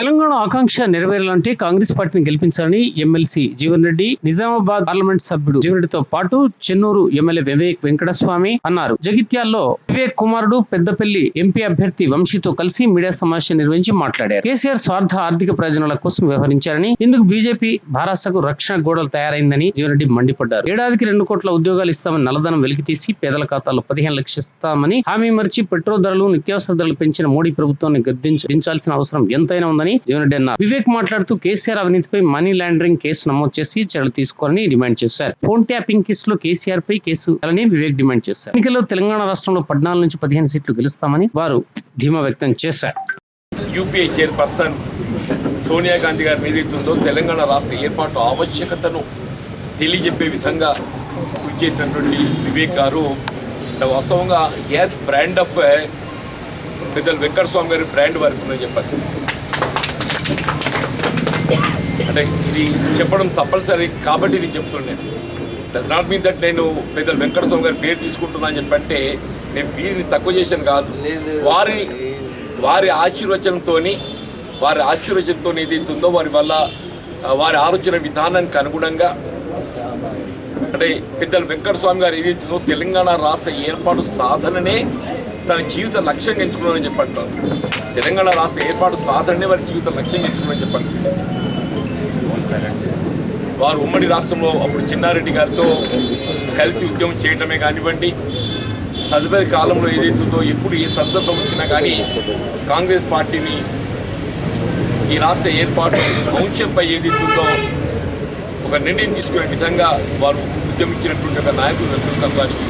తెలంగాణ ఆకాంక్ష నెరవేరాలంటే కాంగ్రెస్ పార్టీని గెలిపించాలని MLC Jeevan Reddy, Nizamabad parliament సభ్యుడు జీవన్ రెడ్డితో పాటు చెన్నూరు ఎమ్మెల్యే వివేక్ వెంకటస్వామి అన్నారు. జగిత్యాల్లో వివేక్ కుమారుడు పెద్దపల్లి ఎంపీ అభ్యర్థి వంశీతో కలిసి మీడియా సమావేశం నిర్వహించి మాట్లాడారు. కేసీఆర్ స్వార్థ ఆర్థిక ప్రయోజనాల కోసం వ్యవహరించారని, ఇందుకు బీజేపీ భారాసకు రక్షణ గోడలు తయారైందని జీవన్ రెడ్డి మండిపడ్డారు. ఏడాదికి 2 కోట్ల ఉద్యోగాలు ఇస్తామని నల్లధనం వెలికితీసి పేదల ఖాతాలో 15 లక్షలు ఇస్తామని హామీ మరిచి పెట్రోల్ ధరలు, నిత్యావసర ధరలు పెంచిన మోడీ ప్రభుత్వాన్ని దించాల్సిన అవసరం ఎంతైనా ఉందని జీవన్ రెడ్డి అన్నారు. వివేక్ మాట్లాడుతూ కేసీఆర్ అవినీతిపై మనీ లాండరింగ్ కేసు నమోదు చేసి చర్యలు తీసుకోవాలని డిమాండ్ చేశారు. ఫోన్ ట్యాపింగ్ కేసులో కేసీఆర్ పై కేసు అని వివేక్ డిమాండ్ చేశారు. ఎన్నికల్లో తెలంగాణ రాష్ట్రంలో 14 నుంచి 15 సీట్లు గెలుస్తామని వారు ధీమా వ్యక్తం చేశారు. యూపీఏ చైర్పర్సన్ సోనియా గాంధీ గారి నేతృత్వంలో తెలంగాణ రాష్ట్ర ఏర్పాటు ఆవశ్యకతను తెలియజెప్పే విధంగా కృషి చేసినటువంటి వివేక్ గారు వాస్తవంగా గ్యాస్ బ్రాండ్ ఆఫ్ పెద్దలు వెంకటస్వామి గారి బ్రాండ్ వారికి ఉందని చెప్పారు. అంటే ఇది చెప్పడం తప్పనిసరి కాబట్టి ఇది చెప్తున్నాను. డస్ నాట్ మీన్ దట్ నేను పెద్దలు వెంకటస్వామి గారి పేరు తీసుకుంటున్నా అని చెప్పంటే నేను వీరిని తక్కువ చేశాను కాదు. వారి ఆశీర్వచనంతో ఏదైతుందో వారి వల్ల వారి ఆలోచన విధానానికి అనుగుణంగా అంటే పెద్దలు వెంకటస్వామి గారు ఏదైతుందో తెలంగాణ రాష్ట్ర ఏర్పాటు సాధననే తన జీవిత లక్ష్యంగా ఎంచుకున్నారని చెప్పంటారు. తెలంగాణ రాష్ట్ర ఏర్పాటు సాధననే వారి జీవిత లక్ష్యంగా ఎంచుకున్నారని చెప్పండి. వారు ఉమ్మడి రాష్ట్రంలో అప్పుడు చిన్నారెడ్డి గారితో కలిసి ఉద్యమం చేయడమే కానివ్వండి, తదుపరి కాలంలో ఏదైతుందో ఎప్పుడు ఏ సందర్భం వచ్చినా కానీ కాంగ్రెస్ పార్టీని ఈ రాష్ట్ర ఏర్పాటు అంశంపై ఏదైతుందో ఒక నిర్ణయం తీసుకునే విధంగా వారు ఉద్యమించినటువంటి ఒక నాయకులు వెంకటస్వామి గారికి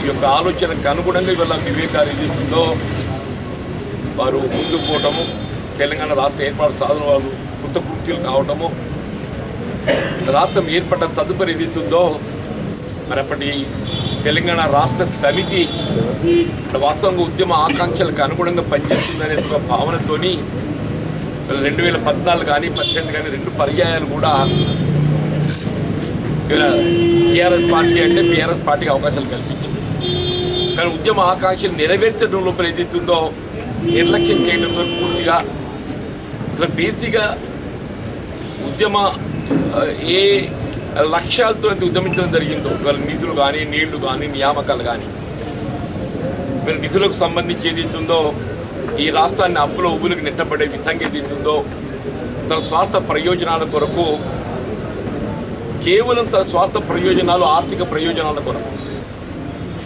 ఈ యొక్క ఆలోచనకు అనుగుణంగా ఇవాళ వివేక్ గారు ఏదైతుందో వారు ముందుకు పోవటము, తెలంగాణ రాష్ట్ర ఏర్పాటు సాధన వారు కృతకృత్యులు కావటము, రాష్ట్రం ఏర్పడ్డ తదుపరి ఏదైతుందో మరి అప్పటి తెలంగాణ రాష్ట్ర సమితి వాస్తవంగా ఉద్యమ ఆకాంక్షలకు అనుగుణంగా పనిచేస్తుందనే ఒక భావనతోని 2014 కానీ 18 కానీ 2 పర్యాయాలు కూడా టీఆర్ఎస్ పార్టీ అంటే బీఆర్ఎస్ పార్టీకి అవకాశాలు కల్పించింది. కానీ ఉద్యమ ఆకాంక్షలు నెరవేర్చడం లోపల ఏదైతుందో నిర్లక్ష్యం చేయడంతో పూర్తిగా అసలు బేసిక్గా ఉద్యమ ఏ లక్ష్యాలతో అయితే ఉద్యమించడం జరిగిందో ఇవాళ నిధులు కానీ, నీళ్లు కానీ, నియామకాలు కానీ, మీరు నిధులకు సంబంధించి ఏదైతుందో ఈ రాష్ట్రాన్ని అప్పులో ఉబ్బులకు నెట్టబడే విధంగా ఏదైతుందో తన స్వార్థ ప్రయోజనాల కొరకు, కేవలం తన స్వార్థ ప్రయోజనాలు, ఆర్థిక ప్రయోజనాల కొరకు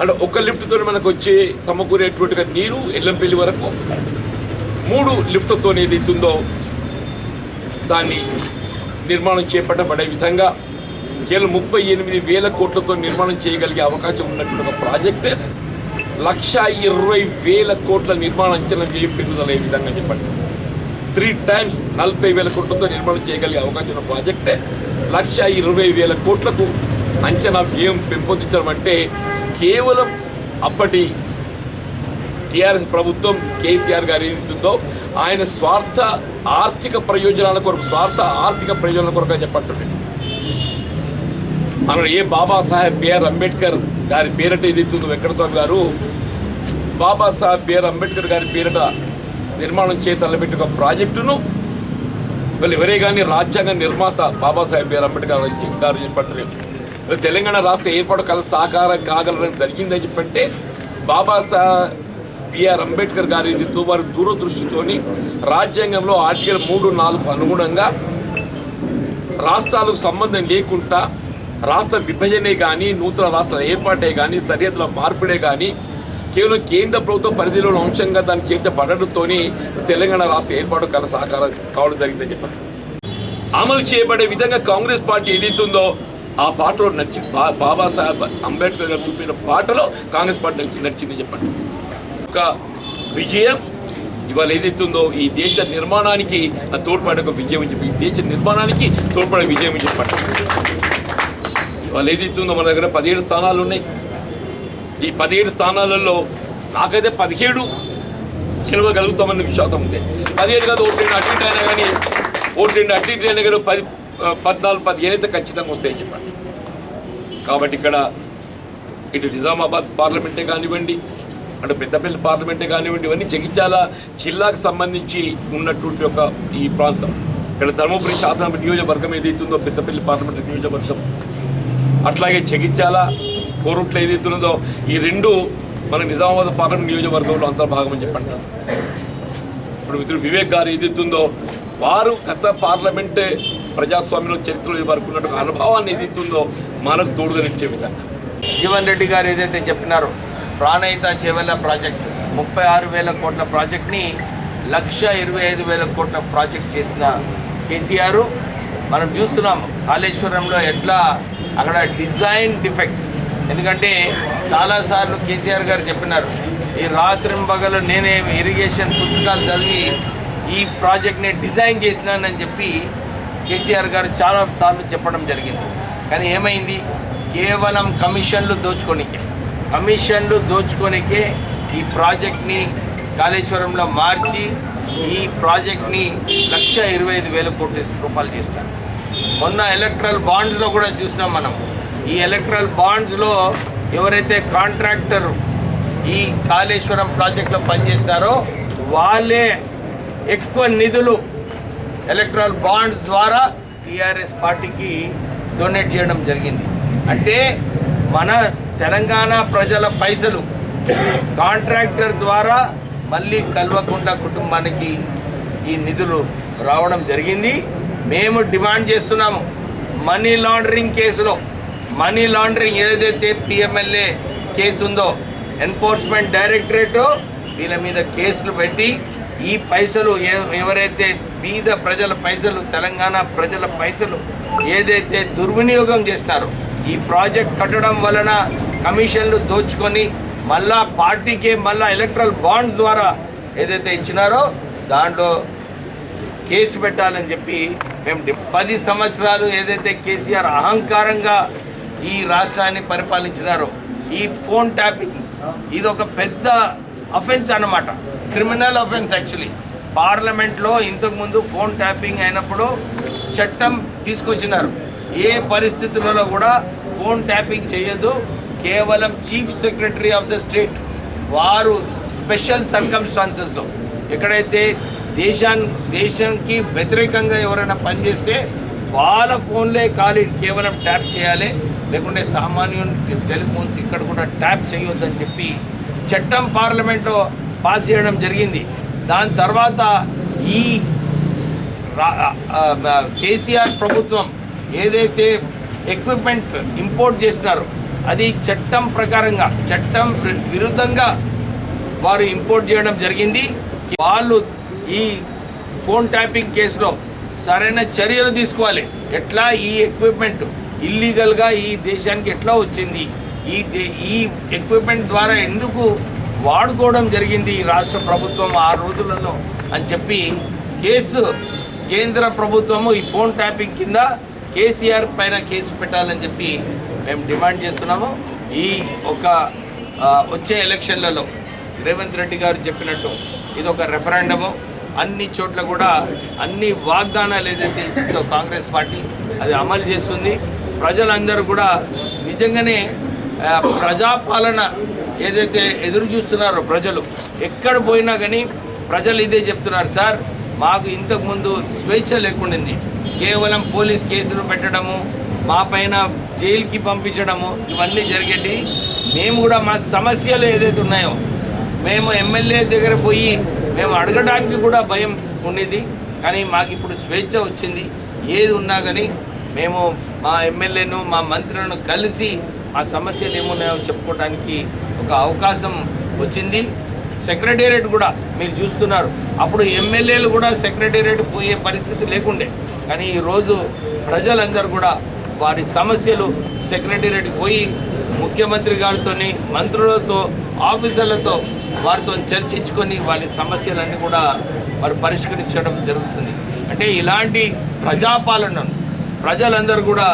అంటే ఒక లిఫ్ట్తో మనకు వచ్చే సమకూరేటువంటిగా నీరు ఎల్లంపల్లి వరకు 3 లిఫ్ట్తో ఏదైతుందో దాన్ని నిర్మాణం చేపట్టబడే విధంగా కేవలం 38,000 కోట్లతో నిర్మాణం చేయగలిగే అవకాశం ఉన్నటువంటి ఒక ప్రాజెక్ట్ 1,20,000 కోట్ల నిర్మాణ అంచనా వ్యయం పెరుగుదల ఏ విధంగా చెప్పండి. 3 times 40,000 కోట్లతో నిర్మాణం చేయగలిగే అవకాశం ఉన్న ప్రాజెక్ట్ 1,20,000 కోట్లకు అంచనా వ్యయం పెంపొందించడం అంటే కేవలం అప్పటి టీఆర్ఎస్ ప్రభుత్వం కేసీఆర్ గారు ఏదైతుందో ఆయన స్వార్థ ఆర్థిక ప్రయోజనాల కొరకు చెప్పండి. అలా ఏ బాబాసాహెబ్ బిఆర్ అంబేద్కర్ గారి పేరట ఏదైతుందో వెంకటస్వామి గారు బాబాసాహెబ్ బిఆర్ అంబేద్కర్ గారి పేరట నిర్మాణం తలపెట్టిన ఒక ప్రాజెక్టును వాళ్ళు ఎవరే కానీ రాజ్యాంగ నిర్మాత బాబాసాహెబ్ బిఆర్ అంబేద్కర్ గారు చెప్పండి తెలంగాణ రాష్ట్ర ఏర్పాటు కల సాకారం కాగలరని జరిగిందని చెప్పంటే బాబాసాహెబ్ బిఆర్ అంబేద్కర్ గారి వారి దూరదృష్టితోని రాజ్యాంగంలో ఆర్టికల్ 3, 4 అనుగుణంగా రాష్ట్రాలకు సంబంధం లేకుండా రాష్ట్ర విభజనే కానీ, నూతన రాష్ట్రాల ఏర్పాటే కానీ, సరిహద్దుల మార్పిడే కానీ కేవలం కేంద్ర ప్రభుత్వ పరిధిలోని అంశంగా దాన్ని చేర్చబడడంతో తెలంగాణ రాష్ట్ర ఏర్పాటు కల సాకారం కావడం జరిగిందని చెప్పారు. అమలు చేయబడే విధంగా కాంగ్రెస్ పార్టీ ఏదైతుందో ఆ పాటలో బాబాసాహెబ్ అంబేద్కర్ గారు చూపిన పాటలో కాంగ్రెస్ పార్టీ నడిచిందని చెప్పండి. ఒక విజయం ఇవాళ ఏదైతుందో ఈ దేశ నిర్మాణానికి తోడ్పడే ఒక విజయం అని చెప్పి, ఈ దేశ నిర్మాణానికి తోడ్పడే విజయం అని చెప్పండి. ఇవాళ ఏదైతుందో మన దగ్గర 17 స్థానాలు ఉన్నాయి. ఈ 17 స్థానాలలో నాకైతే 17 గెలవగలుగుతామన్న విశ్వాసం ఉంది. 17 కాదు, ఓటు 2 అటు ఇటు అయినా కానీ, ఓటు 2 అటు ఇటు అయినా కానీ 10, 14, 15 అయితే ఖచ్చితంగా వస్తాయని చెప్పండి. కాబట్టి ఇక్కడ ఇటు నిజామాబాద్ పార్లమెంటే కానివ్వండి, అంటే పెద్దపల్లి పార్లమెంటే కానివ్వండి, ఇవన్నీ జగిత్యాల జిల్లాకు సంబంధించి ఉన్నటువంటి ఒక ఈ ప్రాంతం. ఇక్కడ ధర్మపురి శాసన నియోజకవర్గం ఏదైతుందో పెద్దపల్లి పార్లమెంట్ నియోజకవర్గం, అట్లాగే జగిత్యాల కోరుట్ల ఏదైతున్నదో ఈ రెండు మన నిజామాబాద్ పార్లమెంట్ నియోజకవర్గంలో అంతర్భాగం అని చెప్పండి. ఇప్పుడు మిత్రుడు వివేక్ గారు ఏదైతుందో వారు గత పార్లమెంట్ ప్రజాస్వామ్యంలో చరిత్రలో వరకు ఉన్నటువంటి అనుభవాన్ని ఏదైతుందో మనకు తోడుగా నిలిచే విధంగా జీవన్ రెడ్డి గారు ఏదైతే చెప్పినారో ప్రాణహిత చేవెళ్ళ ప్రాజెక్ట్ 36,000 కోట్ల ప్రాజెక్ట్ని 1,25,000 కోట్ల ప్రాజెక్ట్ చేసిన కేసీఆర్ మనం చూస్తున్నాము. కాళేశ్వరంలో ఎట్లా అక్కడ డిజైన్ డిఫెక్ట్స్, ఎందుకంటే చాలాసార్లు కేసీఆర్ గారు చెప్పినారు ఈ రాత్రింబగలు నేనే ఇరిగేషన్ పుస్తకాలు చదివి ఈ ప్రాజెక్ట్ని డిజైన్ చేసినానని చెప్పి కేసీఆర్ గారు చాలాసార్లు చెప్పడం జరిగింది. కానీ ఏమైంది, కేవలం కమిషన్లు దోచుకోనికే ఈ ప్రాజెక్ట్ని కాళేశ్వరంలో మార్చి ఈ ప్రాజెక్ట్ని 1,25,000 కోట్ల రూపాయలు చేస్తారు. మొన్న ఎలక్ట్రల్ బాండ్స్లో కూడా చూసినాం మనం. ఈ ఎలక్ట్రల్ బాండ్స్లో ఎవరైతే కాంట్రాక్టర్ ఈ కాళేశ్వరం ప్రాజెక్టులో పనిచేస్తారో వాళ్ళే ఎక్కువ నిధులు ఎలక్ట్రల్ బాండ్స్ ద్వారా టీఆర్ఎస్ పార్టీకి డొనేట్ చేయడం జరిగింది. అంటే మన తెలంగాణ ప్రజల పైసలు కాంట్రాక్టర్ ద్వారా మళ్ళీ కల్వకుంట్ల కుటుంబానికి ఈ నిధులు రావడం జరిగింది. మేము డిమాండ్ చేస్తున్నాము, మనీ లాండరింగ్ కేసులో మనీ లాండరింగ్ ఏదైతే పిఎంఎల్ఏ కేసు ఉందో ఎన్ఫోర్స్మెంట్ డైరెక్టరేటు వీళ్ళ మీద కేసులు పెట్టి ఈ పైసలు ఎవరైతే బీద ప్రజల పైసలు తెలంగాణ ప్రజల పైసలు ఏదైతే దుర్వినియోగం చేస్తారో ఈ ప్రాజెక్ట్ కట్టడం వలన కమిషన్లు దోచుకొని మళ్ళా పార్టీకే మళ్ళా ఎలక్ట్రల్ బాండ్స్ ద్వారా ఏదైతే ఇచ్చినారో దాంట్లో కేసు పెట్టాలని చెప్పి మేము 10 సంవత్సరాలు ఏదైతే కేసీఆర్ అహంకారంగా ఈ రాష్ట్రాన్ని పరిపాలించినారో ఈ ఫోన్ ట్యాపింగ్ ఇది ఒక పెద్ద అఫెన్స్ అన్నమాట, క్రిమినల్ అఫెన్స్. యాక్చువల్లీ పార్లమెంట్లో ఇంతకుముందు ఫోన్ ట్యాపింగ్ అయినప్పుడు చట్టం తీసుకొచ్చినారు, ఏ పరిస్థితులలో కూడా ఫోన్ ట్యాపింగ్ చేయొద్దు, కేవలం chief secretary of the state వారు స్పెషల్ సర్కమ్స్టాన్సెస్లో ఎక్కడైతే దేశానికి వ్యతిరేకంగా ఎవరైనా పనిచేస్తే వాళ్ళ ఫోన్లే కేవలం ట్యాప్ చేయాలి, లేకుంటే సామాన్యుని టెలిఫోన్స్ ఇక్కడ కూడా ట్యాప్ చేయొద్దని చెప్పి చట్టం పార్లమెంట్లో పాస్ చేయడం జరిగింది. దాని తర్వాత ఈ కేసీఆర్ ప్రభుత్వం ఏదైతే ఎక్విప్మెంట్ ఇంపోర్ట్ చేసినారో అది చట్టం ప్రకారంగా చట్టం విరుద్ధంగా వారు ఇంపోర్ట్ చేయడం జరిగింది. వాళ్ళు ఈ ఫోన్ ట్యాపింగ్ కేసులో సరైన చర్యలు తీసుకోవాలి. ఎట్లా ఈ ఎక్విప్మెంట్ ఇల్లీగల్గా ఈ దేశానికి ఎట్లా వచ్చింది, ఈ ఎక్విప్మెంట్ ద్వారా ఎందుకు వాడుకోవడం జరిగింది ఈ రాష్ట్ర ప్రభుత్వం ఆ రోజులలో అని చెప్పి కేంద్ర ప్రభుత్వము ఈ ఫోన్ ట్యాపింగ్ కింద కేసీఆర్ పైన కేసు పెట్టాలని చెప్పి మేము డిమాండ్ చేస్తున్నాము. ఈ వచ్చే ఎలక్షన్లలో రేవంత్ రెడ్డి గారు చెప్పినట్టు ఇది ఒక రెఫరెండము, అన్ని చోట్ల కూడా అన్ని వాగ్దానాలు ఏదైతే ఇచ్చిందో కాంగ్రెస్ పార్టీ అది అమలు చేస్తుంది. ప్రజలందరూ కూడా నిజంగానే ప్రజాపాలన ఏదైతే ఎదురు చూస్తున్నారో ప్రజలు ఎక్కడ పోయినా కానీ ప్రజలు ఇదే చెప్తున్నారు, సార్ మాకు ఇంతకుముందు స్వేచ్ఛ లేకుండింది, కేవలం పోలీస్ కేసులు పెట్టడము, మా పైన జైలుకి పంపించడము ఇవన్నీ జరిగేటి. మేము కూడా మా సమస్యలు ఏదైతే ఉన్నాయో మేము ఎమ్మెల్యే దగ్గర పోయి మేము అడగడానికి కూడా భయం ఉండేది, కానీ మాకు ఇప్పుడు స్వేచ్ఛ వచ్చింది. ఏది ఉన్నా కానీ మేము మా ఎమ్మెల్యేను మా మంత్రులను కలిసి ఆ సమస్యలు ఏమున్నాయో చెప్పుకోవడానికి ఒక అవకాశం వచ్చింది. సెక్రటేరియట్ కూడా మీరు చూస్తున్నారు, అప్పుడు ఎమ్మెల్యేలు కూడా సెక్రటేరియట్ పోయే పరిస్థితి లేకుండే, కానీ ఈరోజు ప్రజలందరూ కూడా వారి సమస్యలు సెక్రటేరియట్ పోయి ముఖ్యమంత్రి గారితో మంత్రులతో ఆఫీసర్లతో వారితో చర్చించుకొని వారి సమస్యలన్నీ కూడా వారు పరిష్కరించడం జరుగుతుంది. అంటే ఇలాంటి ప్రజాపాలనను ప్రజలందరూ కూడా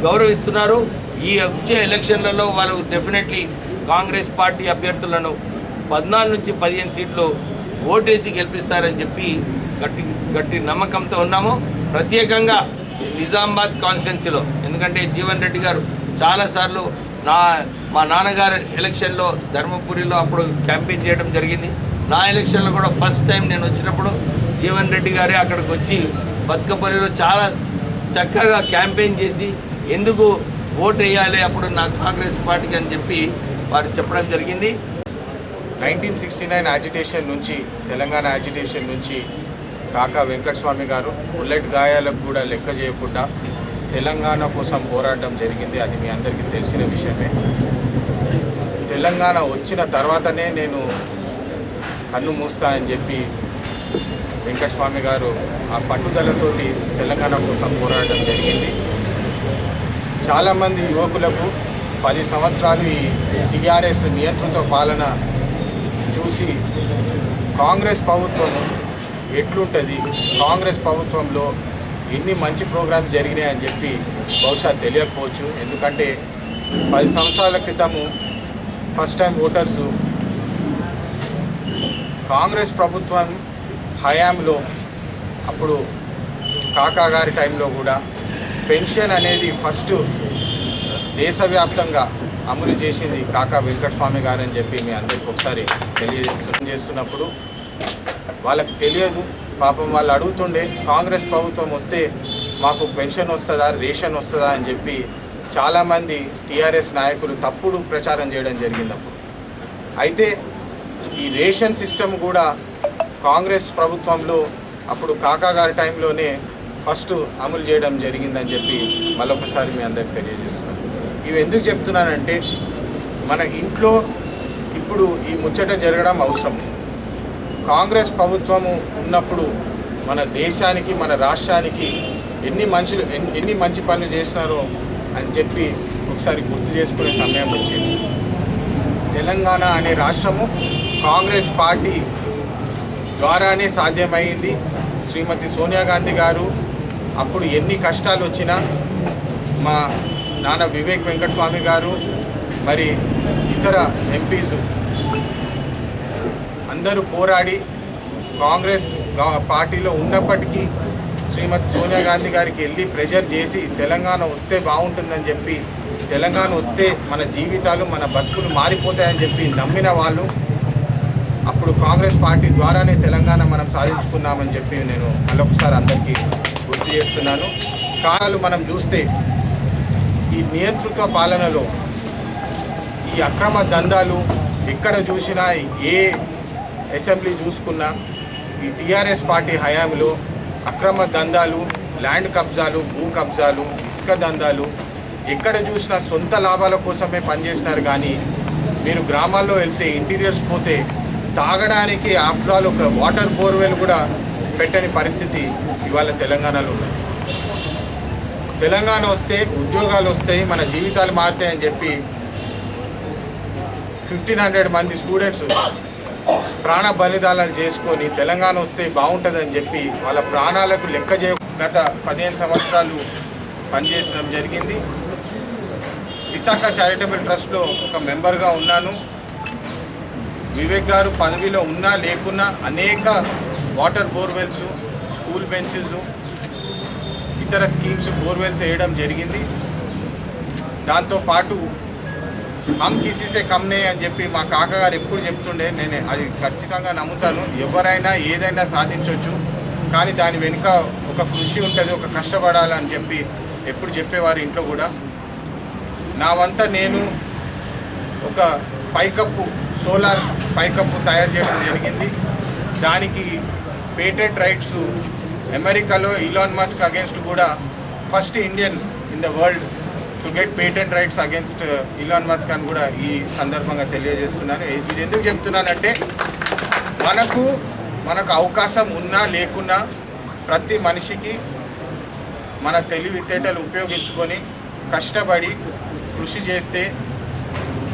గౌరవిస్తున్నారు. ఈ వచ్చే ఎలక్షన్లలో వాళ్ళు డెఫినెట్లీ కాంగ్రెస్ పార్టీ అభ్యర్థులను 14 నుంచి 15 సీట్లు ఓటేసి గెలిపిస్తారని చెప్పి గట్టి నమ్మకంతో ఉన్నాము. ప్రత్యేకంగా నిజామాబాద్ కాన్స్టిట్యున్సీలో ఎందుకంటే జీవన్ రెడ్డి గారు చాలాసార్లు మా నాన్నగారు ఎలక్షన్లో ధర్మపురిలో అప్పుడు క్యాంపెయిన్ చేయడం జరిగింది. నా ఎలక్షన్లో కూడా ఫస్ట్ టైం నేను వచ్చినప్పుడు జీవన్ రెడ్డి గారే అక్కడికి వచ్చి బతుకపల్లిలో చాలా చక్కగా క్యాంపెయిన్ చేసి ఎందుకు ఓటు వేయాలి అప్పుడు నా కాంగ్రెస్ పార్టీకి అని చెప్పి వారు చెప్పడం జరిగింది. 1969 యాజిటేషన్ నుంచి, తెలంగాణ యాజిటేషన్ నుంచి కాకా వెంకటస్వామి గారు బుల్లెట్ గాయాలకు కూడా లెక్క చేయకుండా తెలంగాణ కోసం పోరాటం జరిగింది. అది మీ అందరికీ తెలిసిన విషయమే. తెలంగాణ వచ్చిన తర్వాతనే నేను కన్ను మూస్తా అని చెప్పి వెంకటస్వామి గారు ఆ పట్టుదలతోటి తెలంగాణ కోసం పోరాటం జరిగింది. చాలామంది యువకులకు 10 సంవత్సరాలు ఈ టీఆర్ఎస్ నియంత్రిత పాలన చూసి కాంగ్రెస్ ప్రభుత్వం ఎట్లుంటుంది, కాంగ్రెస్ ప్రభుత్వంలో ఎన్ని మంచి ప్రోగ్రామ్స్ జరిగినాయని చెప్పి బహుశా తెలియకపోవచ్చు. ఎందుకంటే 10 సంవత్సరాల క్రితము ఫస్ట్ టైం ఓటర్సు కాంగ్రెస్ ప్రభుత్వం హయాంలో, అప్పుడు కాకా గారి టైంలో కూడా పెన్షన్ అనేది ఫస్ట్ దేశవ్యాప్తంగా అమలు చేసింది కాకా వెంకటస్వామి గారు అని చెప్పి మీ అందరికీ ఒకసారి తెలియజేస్తున్నప్పుడు వాళ్ళకి తెలియదు. పాపం వాళ్ళు అడుగుతుండే కాంగ్రెస్ ప్రభుత్వం వస్తే మాకు పెన్షన్ వస్తుందా, రేషన్ వస్తుందా అని చెప్పి చాలామంది టీఆర్ఎస్ నాయకులు తప్పుడు ప్రచారం చేయడం జరిగింది అప్పుడు. అయితే ఈ రేషన్ సిస్టమ్ కూడా కాంగ్రెస్ ప్రభుత్వంలో అప్పుడు కాకా గారి టైంలోనే ఫస్ట్ అమలు చేయడం జరిగిందని చెప్పి మళ్ళొకసారి మీ అందరికి తెలియజేస్తున్నాను. ఇవి ఎందుకు చెప్తున్నానంటే మన ఇంట్లో ఇప్పుడు ఈ ముచ్చట జరగడం అవసరం. కాంగ్రెస్ ప్రభుత్వము ఉన్నప్పుడు మన దేశానికి, మన రాష్ట్రానికి ఎన్ని మంచి పనులు చేసినారో అని చెప్పి ఒకసారి గుర్తు చేసుకునే సమయం వచ్చింది. తెలంగాణ అనే రాష్ట్రము కాంగ్రెస్ పార్టీ ద్వారానే సాధ్యమైంది. శ్రీమతి సోనియా గాంధీ గారు అప్పుడు ఎన్ని కష్టాలు వచ్చినా మా నాన్న వివేక్ వెంకటస్వామి గారు మరి ఇతర ఎంపీస్ అందరూ పోరాడి కాంగ్రెస్ పార్టీలో ఉన్నప్పటికీ శ్రీమతి సోనియా గాంధీ గారికి వెళ్ళి ప్రెషర్ చేసి తెలంగాణ వస్తే బాగుంటుందని చెప్పి, తెలంగాణ వస్తే మన జీవితాలు, మన బతుకులు మారిపోతాయని చెప్పి నమ్మిన వాళ్ళు అప్పుడు కాంగ్రెస్ పార్టీ ద్వారానే తెలంగాణ మనం సాధించుకున్నామని చెప్పి నేను మళ్ళొకసారి అందరికీ గుర్తు చేస్తున్నాను. కారణాలు మనం చూస్తే ఈ నియంతృత్వ పాలనలో ఈ అక్రమ దందాలు ఎక్కడ చూసినా, ఏ అసెంబ్లీ చూసుకున్నా ఈ టీఆర్ఎస్ పార్టీ హయాంలో అక్రమ దందాలు, ల్యాండ్ కబ్జాలు, భూ కబ్జాలు, ఇసుక దందాలు ఎక్కడ చూసినా సొంత లాభాల కోసమే పనిచేసినారు. కానీ మీరు గ్రామాల్లో వెళ్తే, ఇంటీరియర్స్ పోతే తాగడానికి ఆఫ్టర్ ఆల్ ఒక వాటర్ బోర్వెల్ కూడా పెట్టని పరిస్థితి ఇవాళ తెలంగాణలో ఉంది. తెలంగాణ వస్తే ఉద్యోగాలు వస్తాయి, మన జీవితాలు మారుతాయని చెప్పి 1500 మంది స్టూడెంట్స్ ప్రాణ బలిదానాలు చేసుకొని తెలంగాణ వస్తే బాగుంటుందని చెప్పి వాళ్ళ ప్రాణాలకు లెక్క చేయ గత 15 సంవత్సరాలు పనిచేసడం జరిగింది. విశాఖ చారిటబుల్ ట్రస్ట్లో ఒక మెంబర్గా ఉన్నాను. వివేక్ గారు పదవిలో ఉన్నా లేకున్నా అనేక వాటర్ బోర్వెల్స్, స్కూల్ బెంచెస్, ఇతర స్కీమ్స్ బోర్వెల్స్ వేయడం జరిగింది. దాంతోపాటు హమ్ కిసీసే కమ్నే అని చెప్పి మా కాకగారు ఎప్పుడు చెప్తుండే, నేను అది ఖచ్చితంగా నమ్ముతాను. ఎవరైనా ఏదైనా సాధించవచ్చు, కానీ దాని వెనుక ఒక కృషి ఉంటుంది, ఒక కష్టపడాలని చెప్పి ఎప్పుడు చెప్పేవారు ఇంట్లో కూడా. నా వంత నేను ఒక పైకప్పు, సోలార్ పైకప్పు తయారు చేయడం జరిగింది. దానికి పేటెంట్ రైట్స్ అమెరికాలో ఇలాన్ మస్క్ అగేన్స్ట్ కూడా first Indian in the world to get patent rights against Elon Musk అని కూడా ఈ సందర్భంగా తెలియజేస్తున్నాను. ఇది ఎందుకు చెప్తున్నానంటే మనకు అవకాశం ఉన్నా లేకున్నా ప్రతి మనిషికి మన తెలివితేటలు ఉపయోగించుకొని కష్టపడి కృషి చేస్తే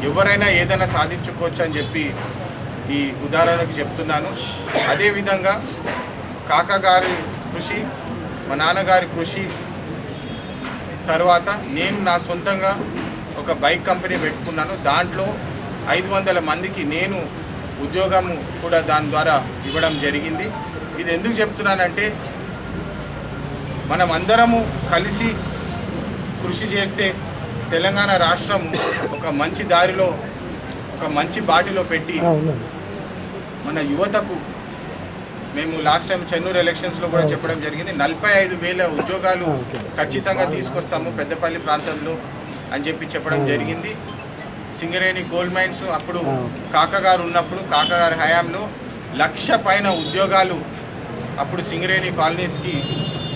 ఎవరైనా ఏదైనా సాధించుకోవచ్చు అని చెప్పి ఈ ఉదాహరణకు చెప్తున్నాను. అదేవిధంగా కాకా గారి కృషి, మా నాన్నగారి కృషి తర్వాత నేను నా సొంతంగా ఒక బైక్ కంపెనీ పెట్టుకున్నాను. దాంట్లో 500 మందికి నేను ఉద్యోగము కూడా దాని ద్వారా ఇవ్వడం జరిగింది. ఇది ఎందుకు చెప్తున్నానంటే మనం అందరము కలిసి కృషి చేస్తే తెలంగాణ రాష్ట్రం ఒక మంచి దారిలో ఒక మంచి బాటిలో పెట్టి మన యువతకు మేము లాస్ట్ టైం చెన్నూరు ఎలక్షన్స్లో కూడా చెప్పడం జరిగింది 45,000 ఉద్యోగాలు ఖచ్చితంగా తీసుకొస్తాము పెద్దపల్లి ప్రాంతంలో అని చెప్పడం జరిగింది. సింగరేణి గోల్డ్ మైన్స్ అప్పుడు కాకగారు ఉన్నప్పుడు కాకగారి హయాంలో 1,00,000 పైన ఉద్యోగాలు అప్పుడు సింగరేణి కాలనీస్కి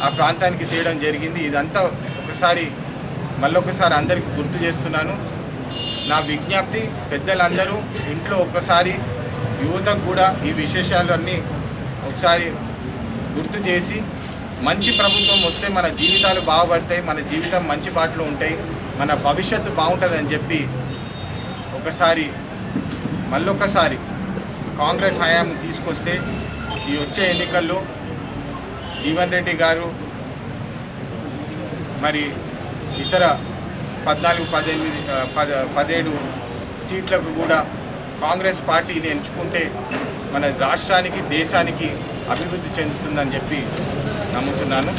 ఆ ప్రాంతానికి తీయడం జరిగింది. ఇదంతా మళ్ళొకసారి అందరికీ గుర్తు చేస్తున్నాను. నా విజ్ఞప్తి పెద్దలందరూ ఇంట్లో ఒక్కసారి యువతకు కూడా ఈ విశేషాలన్నీ ఒకసారి గుర్తు చేసి మంచి ప్రభుత్వం వస్తే మన జీవితాలు బాగుపడతాయి, మన జీవితం మంచి బాటలో ఉంటాయి, మన భవిష్యత్తు బాగుంటుందని చెప్పి మళ్ళొకసారి కాంగ్రెస్ హయాం తీసుకొస్తే ఈ వచ్చే ఎన్నికల్లో జీవన్ రెడ్డి గారు మరి ఇతర 17 సీట్లకు కూడా కాంగ్రెస్ పార్టీని ఎంచుకుంటే మన రాష్ట్రానికి దేశానికి అభివృద్ధి చెందుతుందని చెప్పి నమ్ముతున్నాను.